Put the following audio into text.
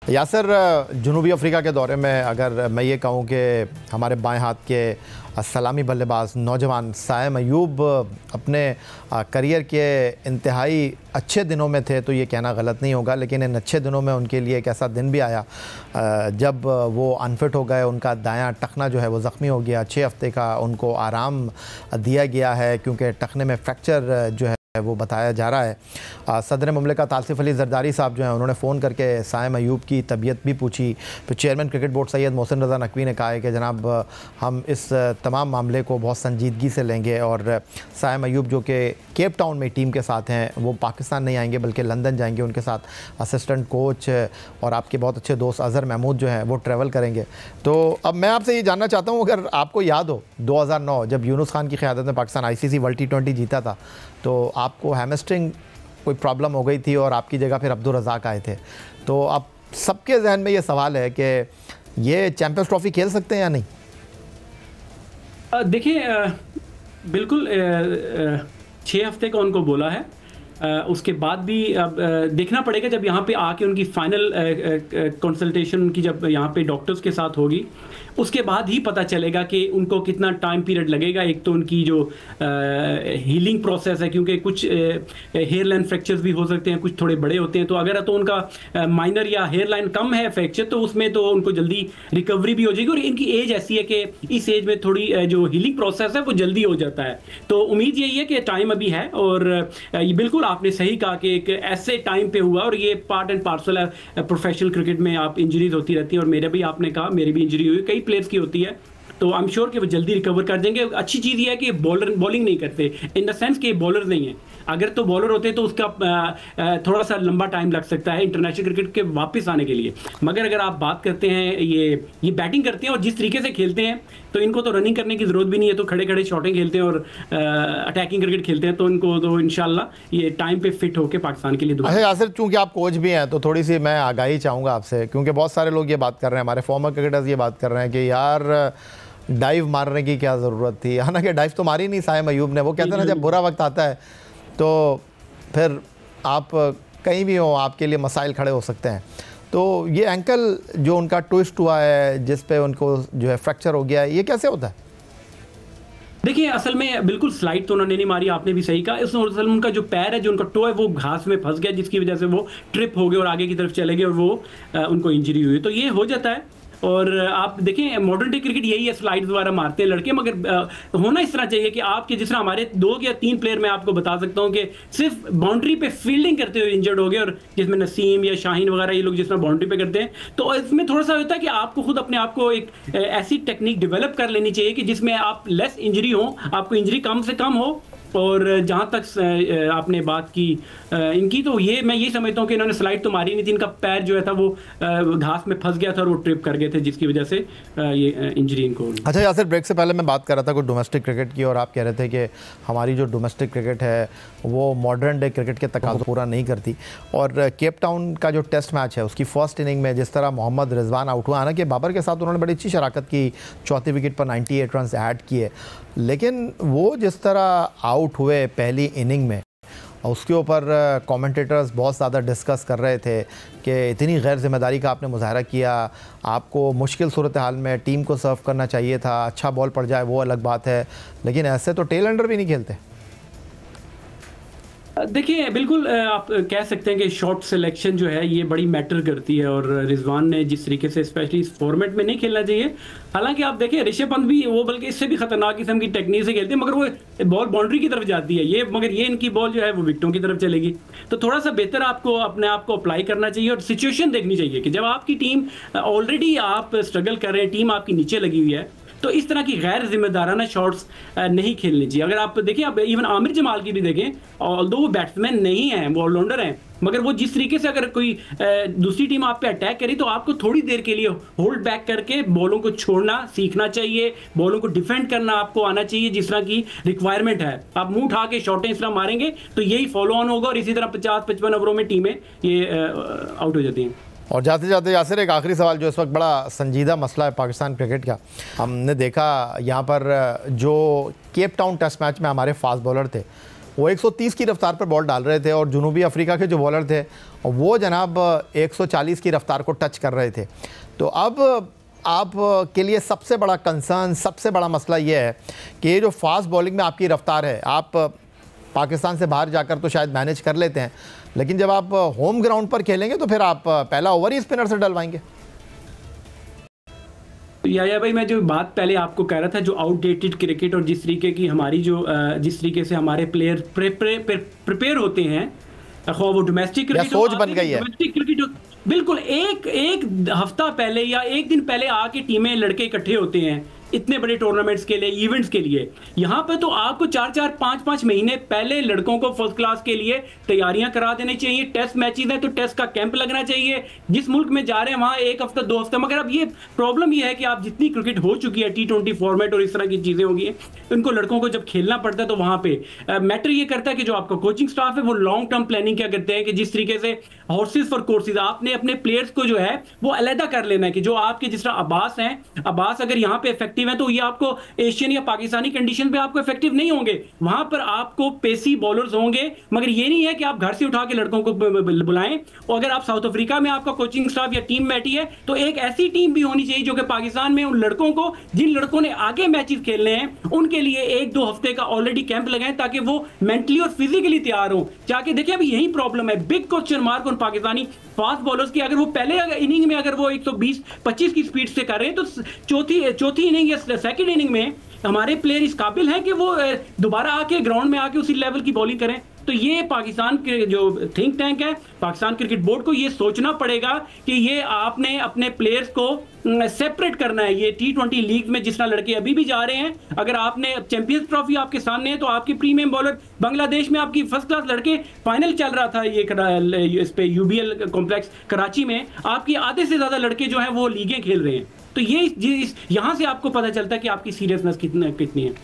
यासर, जनूबी अफ्रीका के दौरे में अगर मैं ये कहूँ कि हमारे बाएं हाथ के सलामी बल्लेबाज नौजवान साइम अयूब अपने करियर के इंतहाई अच्छे दिनों में थे तो ये कहना गलत नहीं होगा, लेकिन इन अच्छे दिनों में उनके लिए एक ऐसा दिन भी आया जब वो अनफिट हो गए। उनका दायां टखना जो है वो ज़ख्मी हो गया। 6 हफ्ते का उनको आराम दिया गया है क्योंकि टखने में फ्रैक्चर जो है वो बताया जा रहा है। सदर मुमलिकत आसिफ अली जरदारी साहब जो हैं उन्होंने फ़ोन करके साइम अयूब की तबीयत भी पूछी। फिर chairman cricket board Syed Mohsin Raza Naqvi ने कहा है कि जनाब हम इस तमाम मामले को बहुत संजीदगी से लेंगे और साइम अयूब जो कि केप टाउन में टीम के साथ हैं वो पाकिस्तान नहीं आएंगे बल्कि लंदन जाएंगे। उनके साथ असिस्टेंट कोच और आपके बहुत अच्छे दोस्त अज़हर महमूद जो हैं वो ट्रैवल करेंगे। तो अब मैं आपसे ये जानना चाहता हूँ, अगर आपको याद हो 2009 जब यूनुस खान की क़यादत में पाकिस्तान ICC वर्ल्ड T20 जीता था तो आपको हैमस्ट्रिंग कोई प्रॉब्लम हो गई थी और आपकी जगह फिर अब्दुल रज़ाक आए थे। तो अब सबके जहन में ये सवाल है कि ये चैंपियंस ट्रॉफी खेल सकते हैं या नहीं? देखिए, बिल्कुल 6 हफ्ते का उनको बोला है। उसके बाद भी अब देखना पड़ेगा जब यहाँ पे आके उनकी फाइनल कंसल्टेशन उनकी जब यहाँ पे डॉक्टर्स के साथ होगी उसके बाद ही पता चलेगा कि उनको कितना टाइम पीरियड लगेगा। एक तो उनकी जो हीलिंग प्रोसेस है, क्योंकि कुछ हेयर लाइन फ्रैक्चर्स भी हो सकते हैं, कुछ थोड़े बड़े होते हैं। तो अगर तो उनका माइनर या हेयर लाइन कम है फ्रैक्चर तो उसमें तो उनको जल्दी रिकवरी भी हो जाएगी। और इनकी एज ऐसी है कि इस एज में थोड़ी जो हीलिंग प्रोसेस है वो जल्दी हो जाता है। तो उम्मीद यही है कि टाइम अभी है। और ये बिल्कुल आपने सही कहा कि एक ऐसे टाइम पे हुआ और ये पार्ट एंड पार्सल है प्रोफेशनल क्रिकेट में। आप इंजरीज होती रहती हैं और मेरे भी आपने कहा मेरी भी इंजरी हुई, कई प्लेयर्स की होती है। तो आई एम श्योर कि वो जल्दी रिकवर कर देंगे। अच्छी चीज़ ये है कि बॉलिंग नहीं करते, इन द सेंस कि बॉलर नहीं है। अगर तो बॉलर होते तो उसका थोड़ा सा लंबा टाइम लग सकता है इंटरनेशनल क्रिकेट के वापस आने के लिए। मगर अगर आप बात करते हैं ये बैटिंग करते हैं और जिस तरीके से खेलते हैं तो इनको तो रनिंग करने की ज़रूरत भी नहीं है। तो खड़े खड़े शॉटिंग खेलते हैं और अटैकिंग क्रिकेट खेलते हैं। तो इनको तो इंशाल्लाह ये टाइम पे फिट होकर पाकिस्तान के लिए दुआ। अच्छा यासिर, चूँकि आप कोच भी हैं तो थोड़ी सी मैं आगाही चाहूँगा आपसे, क्योंकि बहुत सारे लोग ये बात कर रहे हैं, हमारे फॉर्मर क्रिकेटर्स ये बात कर रहे हैं कि यार डाइव मारने की क्या ज़रूरत थी। हालांकि डाइव तो मारी नहीं साइम अयूब ने। वो कहते हैं ना जब बुरा वक्त आता है तो फिर आप कहीं भी हो आपके लिए मसाइल खड़े हो सकते हैं। तो ये एंकल जो उनका ट्विस्ट हुआ है जिस पे उनको जो है फ्रैक्चर हो गया है, ये कैसे होता है? देखिए, असल में बिल्कुल स्लाइड तो उन्होंने नहीं मारी, आपने भी सही कहा। इस असल उनका जो पैर है, जो उनका टो है वो घास में फंस गया जिसकी वजह से वो ट्रिप हो गए और आगे की तरफ चले गए और वो उनको इंजरी हुई। तो ये हो जाता है। और आप देखें मॉडर्न डे क्रिकेट यही है, स्लाइड द्वारा मारते हैं लड़के। मगर होना इस तरह चाहिए कि आपके जिस तरह हमारे 2 या 3 प्लेयर मैं आपको बता सकता हूं कि सिर्फ बाउंड्री पे फील्डिंग करते हुए इंजर्ड हो गए। और जिसमें नसीम या शाहीन वगैरह ये लोग जिस तरह बाउंड्री पे करते हैं तो इसमें थोड़ा सा होता है कि आपको खुद अपने आप को एक ऐसी टेक्निक डेवलप कर लेनी चाहिए कि जिसमें आप लेस इंजरी हो, आपको इंजरी कम से कम हो। और जहाँ तक आपने बात की इनकी, तो ये मैं ये समझता हूँ कि इन्होंने स्लाइड तो मारी नहीं थी, इनका पैर जो है था वो घास में फंस गया था और वो ट्रिप कर गए थे जिसकी वजह से ये इंजरी इनको। अच्छा यासिर, ब्रेक से पहले मैं बात कर रहा था कुछ डोमेस्टिक क्रिकेट की और आप कह रहे थे कि हमारी जो डोमेस्टिक क्रिकेट है वो मॉडर्न डे क्रिकेट के तकाज़े पूरा नहीं करती। और केप टाउन का जो टेस्ट मैच है उसकी फर्स्ट इनिंग में जिस तरह मोहम्मद रिजवान आउट हुआ, हालांकि बाबर के साथ उन्होंने बड़ी अच्छी शराकत की, चौथी विकेट पर 98 रन ऐड किए, लेकिन वो जिस तरह आउट हुए पहली इनिंग में उसके ऊपर कमेंटेटर्स बहुत ज़्यादा डिस्कस कर रहे थे कि इतनी गैर जिम्मेदारी का आपने मुजाहरा किया, आपको मुश्किल सूरत हाल में टीम को सर्व करना चाहिए था, अच्छा बॉल पड़ जाए वो अलग बात है, लेकिन ऐसे तो टेल एंडर भी नहीं खेलते। देखिए, बिल्कुल आप कह सकते हैं कि शॉट सिलेक्शन जो है ये बड़ी मैटर करती है। और रिजवान ने जिस तरीके से स्पेशली इस फॉर्मेट में नहीं खेलना चाहिए। हालांकि आप देखें ऋषभ पंत भी वो बल्कि इससे भी खतरनाक किस्म की टेक्निक से खेलते हैं, मगर वो बॉल बाउंड्री की तरफ जाती है मगर ये इनकी बॉल जो है वो विकेटों की तरफ चलेगी। तो थोड़ा सा बेहतर आपको अपने आप को अप्लाई करना चाहिए और सिचुएशन देखनी चाहिए कि जब आपकी टीम ऑलरेडी आप स्ट्रगल कर रहे हैं, टीम आपकी नीचे लगी हुई है, तो इस तरह की गैर जिम्मेदाराना शॉट्स नहीं खेलनी चाहिए। अगर आप देखें, अब इवन आमिर जमाल की भी देखें, ऑल्दो वो बैट्समैन नहीं है, वो ऑलराउंडर हैं, मगर वो जिस तरीके से अगर कोई दूसरी टीम आप पे अटैक करी तो आपको थोड़ी देर के लिए होल्ड बैक करके बॉलों को छोड़ना सीखना चाहिए, बॉलों को डिफेंड करना आपको आना चाहिए जिस तरह की रिक्वायरमेंट है। आप मुंह उठा के शॉटें इस तरह मारेंगे तो यही फॉलो ऑन होगा और इसी तरह 50-55 ओवरों में टीमें ये आउट हो जाती हैं। और जाते जाते यासिर, एक आखिरी सवाल जो इस वक्त बड़ा संजीदा मसला है पाकिस्तान क्रिकेट का। हमने देखा यहाँ पर जो केप टाउन टेस्ट मैच में हमारे फास्ट बॉलर थे वो 130 की रफ्तार पर बॉल डाल रहे थे और जनूबी अफ्रीका के जो बॉलर थे वो जनाब 140 की रफ्तार को टच कर रहे थे। तो अब आप के लिए सबसे बड़ा कंसर्न, सबसे बड़ा मसला ये है कि ये जो फास्ट बॉलिंग में आपकी रफ्तार है, आप पाकिस्तान से बाहर जाकर तो शायद मैनेज कर लेते हैं, लेकिन जब आप होम ग्राउंड पर खेलेंगे तो फिर आप पहला ओवर ही स्पिनर से डलवाएंगे। या भाई, मैं जो बात पहले आपको कह रहा था, जो आउटडेटेड क्रिकेट और जिस तरीके की हमारी जिस तरीके से हमारे प्लेयर प्रिपेयर होते हैं, वो डोमेस्टिक क्रिकेट सोच बन गई है, डोमेस्टिक क्रिकेट, बिल्कुल एक हफ्ता पहले या एक दिन पहले आके टीमें लड़के इकट्ठे होते हैं इतने बड़े टूर्नामेंट्स के लिए, इवेंट्स के लिए। यहाँ पे तो आपको 4-4, 5-5 महीने पहले लड़कों को फर्स्ट क्लास के लिए तैयारियां करा देनी चाहिए। टेस्ट मैचेस हैं तो टेस्ट का कैंप लगना चाहिए। जिस मुल्क में जा रहे हैं वहां 1 हफ्ता 2 हफ्ता, मगर अब ये प्रॉब्लम ये है कि आप जितनी क्रिकेट हो चुकी है, T20 फॉर्मेट और इस तरह की चीजें होगी, उनको लड़कों को जब खेलना पड़ता है तो वहां पे मैटर ये करता है कि जो आपका कोचिंग स्टाफ है वो लॉन्ग टर्म प्लानिंग क्या करते हैं कि जिस तरीके से हॉर्सेज फॉर कोर्सेज, आपने अपने प्लेयर्स को जो है वो अलहदा कर लेना है कि जो आपके जिस तरह अब्बास हैं, अब्बास अगर यहाँ पे इफेक्टिव है तो ये आपको एशियन या पाकिस्तानी कंडीशन पे आपको इफेक्टिव नहीं होंगे। वहां पर आपको पेसी बॉलर्स होंगे, मगर ये नहीं है कि आप घर से उठा के लड़कों को बुलाएं। और अगर आप साउथ अफ्रीका में आपका कोचिंग स्टाफ या टीम बैठी है तो एक ऐसी टीम भी होनी चाहिए जो कि पाकिस्तान में उन लड़कों को, जिन लड़कों ने आगे मैचेस खेलने हैं, उनके लिए 1-2 हफ्ते का ऑलरेडी कैंप लगाएं ताकि वो मेंटली और फिजिकली तैयार हो। जाके देखिए अभी यही प्रॉब्लम है, बिग क्वेश्चन मार्क उन पाकिस्तानी फास्ट बॉलर्स की। अगर वो पहले इनिंग में अगर वो 120-25 की स्पीड से कर रहे हैं तो चौथी इनिंग या सेकंड इनिंग में हमारे प्लेयर इस काबिल हैं कि वो दोबारा आके ग्राउंड में आके उसी लेवल की बॉलिंग करें। तो ये पाकिस्तान के जो थिंक टैंक है, पाकिस्तान क्रिकेट बोर्ड को ये सोचना पड़ेगा कि ये आपने अपने प्लेयर्स को सेपरेट करना है। ये T20 लीग में जिस तरह लड़के अभी भी जा रहे हैं, अगर आपने चैंपियंस ट्रॉफी आपके सामने है तो आपकी प्रीमियम बॉलर बांग्लादेश में आपकी फर्स्ट क्लास लड़के, फाइनल चल रहा था ये इस पे UBL कॉम्प्लेक्स कराची में, आपकी आधे से ज्यादा लड़के जो हैं वो लीगें खेल रहे हैं। तो ये यहाँ से आपको पता चलता है कि आपकी सीरियसनेस कितनी है।